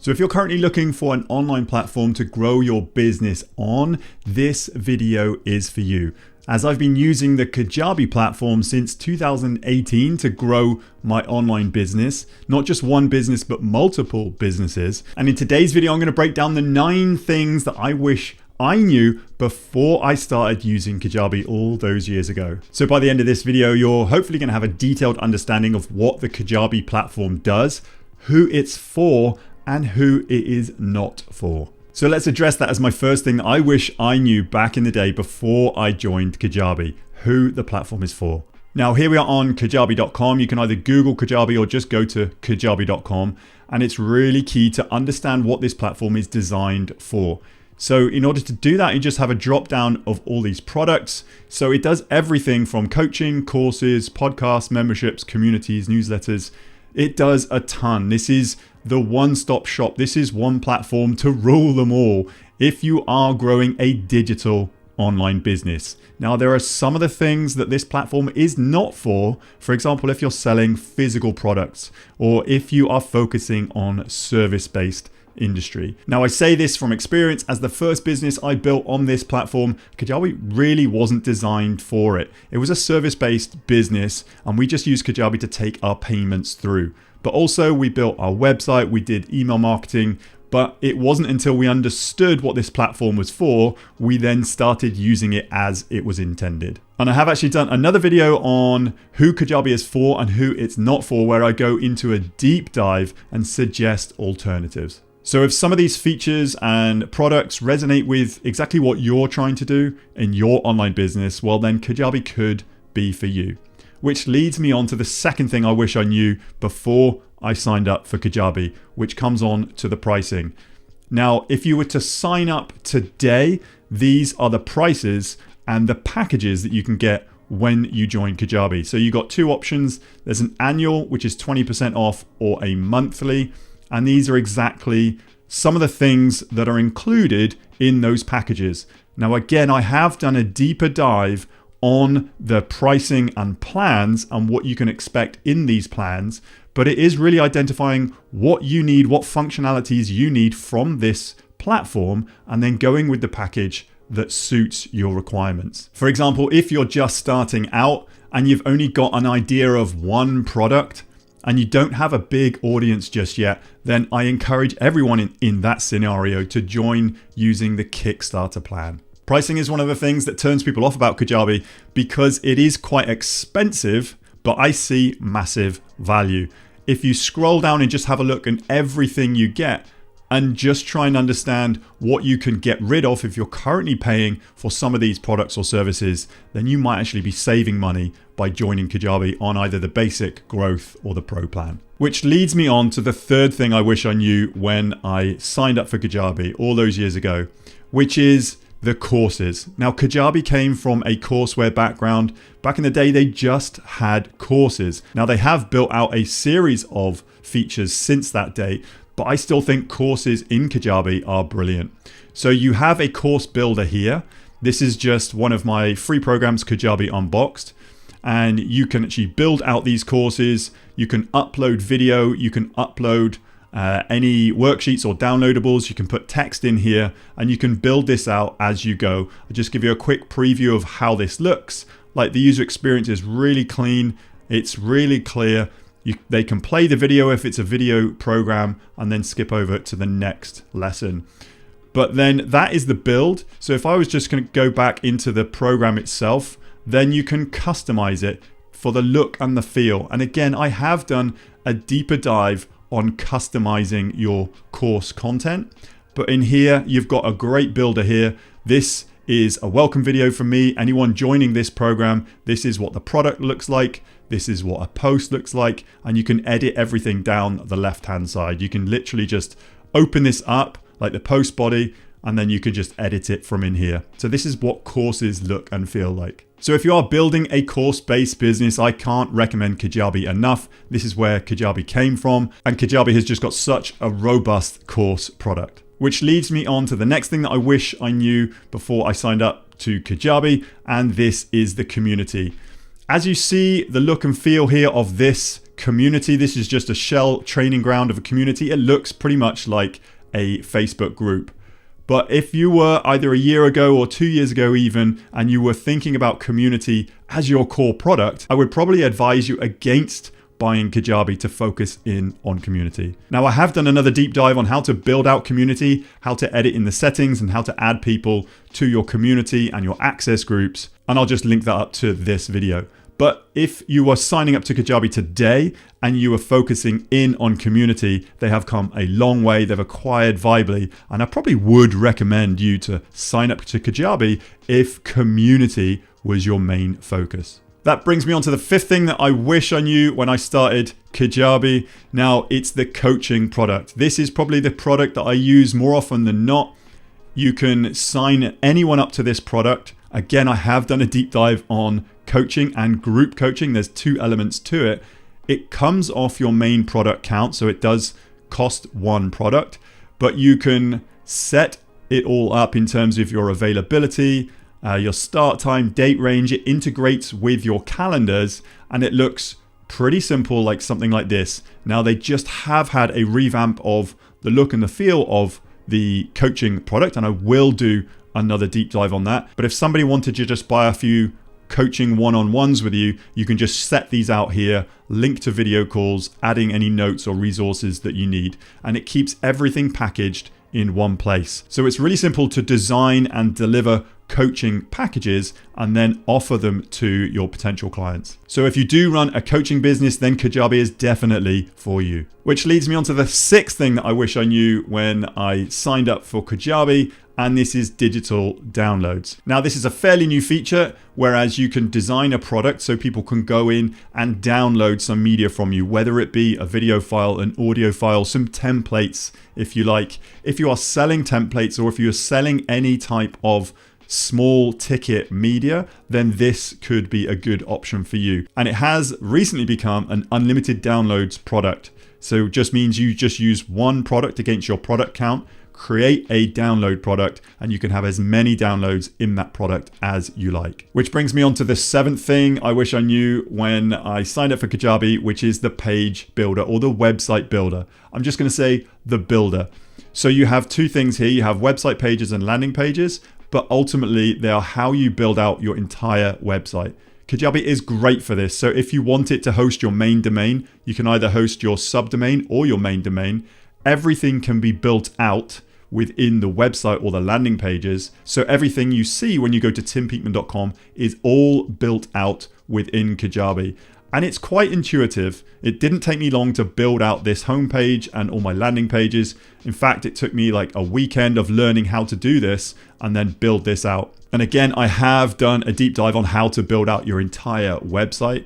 So if you're currently looking for an online platform to grow your business on, this video is for you. As I've been using the Kajabi platform since 2018 to grow my online business, not just one business, but multiple businesses. And in today's video, I'm going to break down the 9 things that I wish I knew before I started using Kajabi all those years ago. So by the end of this video, you're hopefully going to have a detailed understanding of what the Kajabi platform does, who it's for, and who it is not for. So let's address that as my first thing that I wish I knew back in the day before I joined Kajabi, who the platform is for. Now here we are on kajabi.com. You can either Google Kajabi or just go to kajabi.com, and it's really key to understand what this platform is designed for. So in order to do that, you just have a drop down of all these products. So it does everything from coaching, courses, podcasts, memberships, communities, newsletters. It does a ton. This is the one-stop shop. This is one platform to rule them all if you are growing a digital online business. Now, there are some of the things that this platform is not for. For example, if you're selling physical products or if you are focusing on service-based industry. Now, I say this from experience, as the first business I built on this platform, Kajabi really wasn't designed for it. It was a service-based business, and we just used Kajabi to take our payments through. But also we built our website, we did email marketing, but it wasn't until we understood what this platform was for, we then started using it as it was intended. And I have actually done another video on who Kajabi is for and who it's not for, where I go into a deep dive and suggest alternatives. So if some of these features and products resonate with exactly what you're trying to do in your online business, well then Kajabi could be for you. Which leads me on to the second thing I wish I knew before I signed up for Kajabi, which comes on to the pricing. Now, if you were to sign up today, these are the prices and the packages that you can get when you join Kajabi. So you got 2 options. There's an annual, which is 20% off, or a monthly. And these are exactly some of the things that are included in those packages. Now, again, I have done a deeper dive on the pricing and plans and what you can expect in these plans, but it is really identifying what you need, what functionalities you need from this platform, and then going with the package that suits your requirements. For example, if you're just starting out and you've only got an idea of one product and you don't have a big audience just yet, then I encourage everyone in that scenario to join using the Kickstarter plan. Pricing is one of the things that turns people off about Kajabi because it is quite expensive, but I see massive value. If you scroll down and just have a look at everything you get and just try and understand what you can get rid of if you're currently paying for some of these products or services, then you might actually be saving money by joining Kajabi on either the basic, growth, or the pro plan. Which leads me on to the third thing I wish I knew when I signed up for Kajabi all those years ago, which is the courses. Now, Kajabi came from a courseware background. Back in the day, they just had courses. Now, they have built out a series of features since that day, but I still think courses in Kajabi are brilliant. So you have a course builder here. This is just one of my free programs, Kajabi Unboxed. And you can actually build out these courses. You can upload video. You can upload any worksheets or downloadables. You can put text in here and you can build this out as you go. I'll just give you a quick preview of how this looks. Like, the user experience is really clean. It's really clear. They can play the video if it's a video program and then skip over to the next lesson. But then that is the build. So if I was just going to go back into the program itself, then you can customize it for the look and the feel. And again, I have done a deeper dive on customizing your course content. But in here, you've got a great builder here. This is a welcome video from me. Anyone joining this program, this is what the product looks like. This is what a post looks like. And you can edit everything down the left-hand side. You can literally just open this up like the post body, and then you could just edit it from in here. So this is what courses look and feel like. So if you are building a course-based business, I can't recommend Kajabi enough. This is where Kajabi came from, and Kajabi has just got such a robust course product. Which leads me on to the next thing that I wish I knew before I signed up to Kajabi, and this is the community. As you see the look and feel here of this community. This is just a shell training ground of a community. It looks pretty much like a Facebook group. But if you were either a year ago or 2 years ago even, and you were thinking about community as your core product, I would probably advise you against buying Kajabi to focus in on community. Now, I have done another deep dive on how to build out community, how to edit in the settings, and how to add people to your community and your access groups. And I'll just link that up to this video. But if you are signing up to Kajabi today and you are focusing in on community, they have come a long way. They've acquired Vibely, and I probably would recommend you to sign up to Kajabi if community was your main focus. That brings me on to the fifth thing that I wish I knew when I started Kajabi. Now, it's the coaching product. This is probably the product that I use more often than not. You can sign anyone up to this product. Again, I have done a deep dive on coaching and group coaching. There's two elements to it. It comes off your main product count, so it does cost one product, but you can set it all up in terms of your availability, your start time, date range. It integrates with your calendars, and it looks pretty simple, like something like this. Now, they just have had a revamp of the look and the feel of the coaching product, and I will do another deep dive on that. But if somebody wanted to just buy a few coaching one-on-ones with you, you can just set these out here, link to video calls, adding any notes or resources that you need, and it keeps everything packaged in one place. So it's really simple to design and deliver coaching packages and then offer them to your potential clients. So if you do run a coaching business, then Kajabi is definitely for you. Which leads me on to the sixth thing that I wish I knew when I signed up for Kajabi, and this is digital downloads. Now, this is a fairly new feature, whereas you can design a product so people can go in and download some media from you, whether it be a video file, an audio file, some templates, if you like. If you are selling templates or if you're selling any type of small ticket media, then this could be a good option for you. And it has recently become an unlimited downloads product. So it just means you just use one product against your product count, create a download product, and you can have as many downloads in that product as you like. Which brings me on to the seventh thing I wish I knew when I signed up for Kajabi, which is the page builder or the website builder. I'm just going to say the builder. So you have two things here. You have website pages and landing pages, but ultimately they are how you build out your entire website. Kajabi is great for this. So if you want it to host your main domain, you can either host your subdomain or your main domain. Everything can be built out within the website or the landing pages. So everything you see when you go to timpeakman.com is all built out within Kajabi. And it's quite intuitive. It didn't take me long to build out this homepage and all my landing pages. In fact, it took me like a weekend of learning how to do this and then build this out. And again, I have done a deep dive on how to build out your entire website.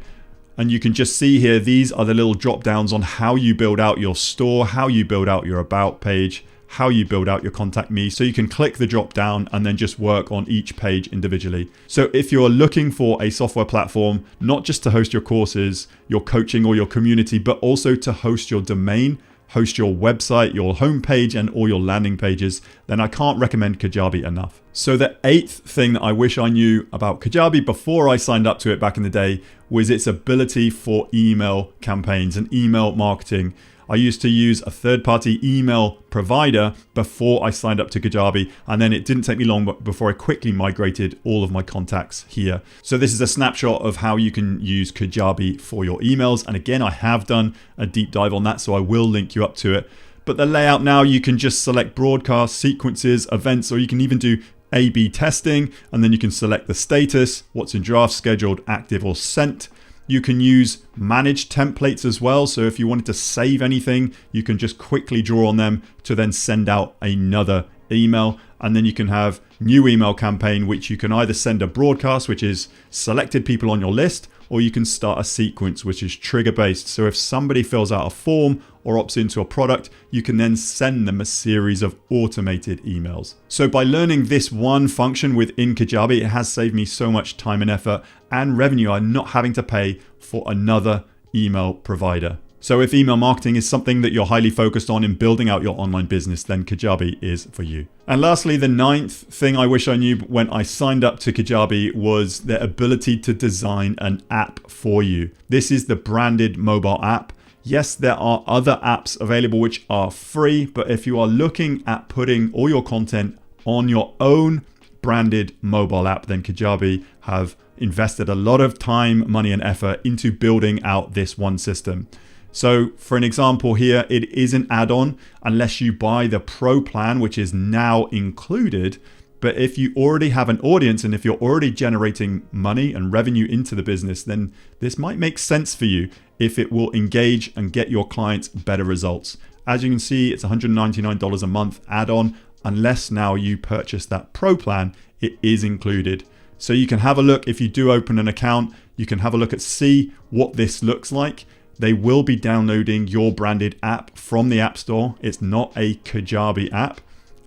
And you can just see here, these are the little drop downs on how you build out your store, how you build out your about page, how you build out your contact me. So you can click the drop down and then just work on each page individually. So if you're looking for a software platform, not just to host your courses, your coaching or your community, but also to host your domain, host your website, your homepage, and all your landing pages, then I can't recommend Kajabi enough. So the eighth thing that I wish I knew about Kajabi before I signed up to it back in the day was its ability for email campaigns and email marketing. I used to use a third-party email provider before I signed up to Kajabi, and then it didn't take me long before I quickly migrated all of my contacts here. So this is a snapshot of how you can use Kajabi for your emails. And again, I have done a deep dive on that, so I will link you up to it. But the layout now, you can just select broadcast, sequences, events, or you can even do A/B testing, and then you can select the status, what's in draft, scheduled, active, or sent. You can use managed templates as well. So if you wanted to save anything, you can just quickly draw on them to then send out another email. And then you can have new email campaign, which you can either send a broadcast, which is selected people on your list, or you can start a sequence, which is trigger based. So if somebody fills out a form or opts into a product, you can then send them a series of automated emails. So by learning this one function within Kajabi, it has saved me so much time and effort and revenue. I'm not having to pay for another email provider. So if email marketing is something that you're highly focused on in building out your online business, then Kajabi is for you. And lastly, the ninth thing I wish I knew when I signed up to Kajabi was the ability to design an app for you. This is the branded mobile app. Yes, there are other apps available which are free, but if you are looking at putting all your content on your own branded mobile app, then Kajabi have invested a lot of time, money, and effort into building out this one system. So for an example here, it is an add-on unless you buy the Pro plan, which is now included. But if you already have an audience and if you're already generating money and revenue into the business, then this might make sense for you if it will engage and get your clients better results. As you can see, it's $199 a month add-on. Unless now you purchase that Pro plan, it is included. So you can have a look. If you do open an account, you can have a look at see what this looks like. They will be downloading your branded app from the App Store. It's not a Kajabi app.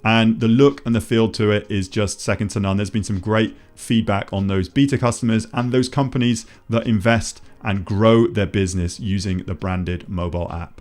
And the look and the feel to it is just second to none. There's been some great feedback on those beta customers and those companies that invest and grow their business using the branded mobile app.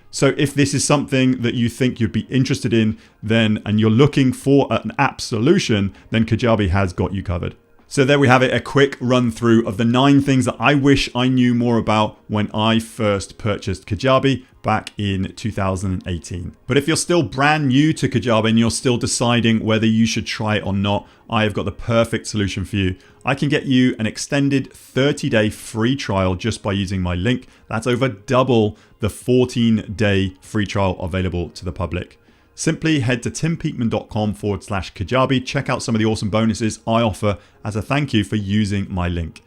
So if this is something that you think you'd be interested in, then and you're looking for an app solution, then Kajabi has got you covered. So there we have it, a quick run through of the 9 things that I wish I knew more about when I first purchased Kajabi back in 2018. But if you're still brand new to Kajabi and you're still deciding whether you should try it or not, I have got the perfect solution for you. I can get you an extended 30-day free trial just by using my link. That's over double the 14-day free trial available to the public. Simply head to timpeakman.com/Kajabi. Check out some of the awesome bonuses I offer as a thank you for using my link.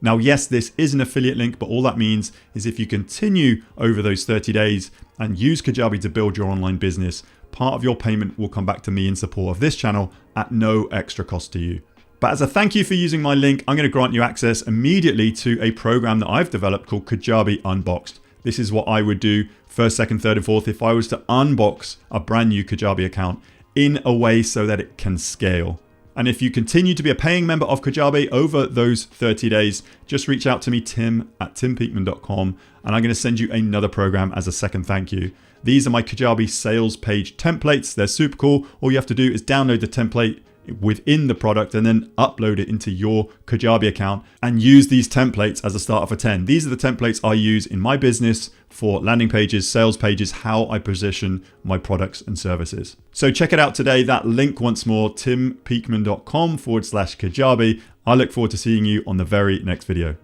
Now, yes, this is an affiliate link, but all that means is if you continue over those 30 days and use Kajabi to build your online business, part of your payment will come back to me in support of this channel at no extra cost to you. But as a thank you for using my link, I'm going to grant you access immediately to a program that I've developed called Kajabi Unboxed. This is what I would do first, second, third, and fourth if I was to unbox a brand new Kajabi account in a way so that it can scale. And if you continue to be a paying member of Kajabi over those 30 days, just reach out to me, tim@timpeakman.com, and I'm going to send you another program as a second thank you. These are my Kajabi sales page templates. They're super cool. All you have to do is download the template within the product and then upload it into your Kajabi account and use these templates as a starter for 10. These are the templates I use in my business for landing pages, sales pages, how I position my products and services. So check it out today. That link once more, timpeakman.com/Kajabi. I look forward to seeing you on the very next video.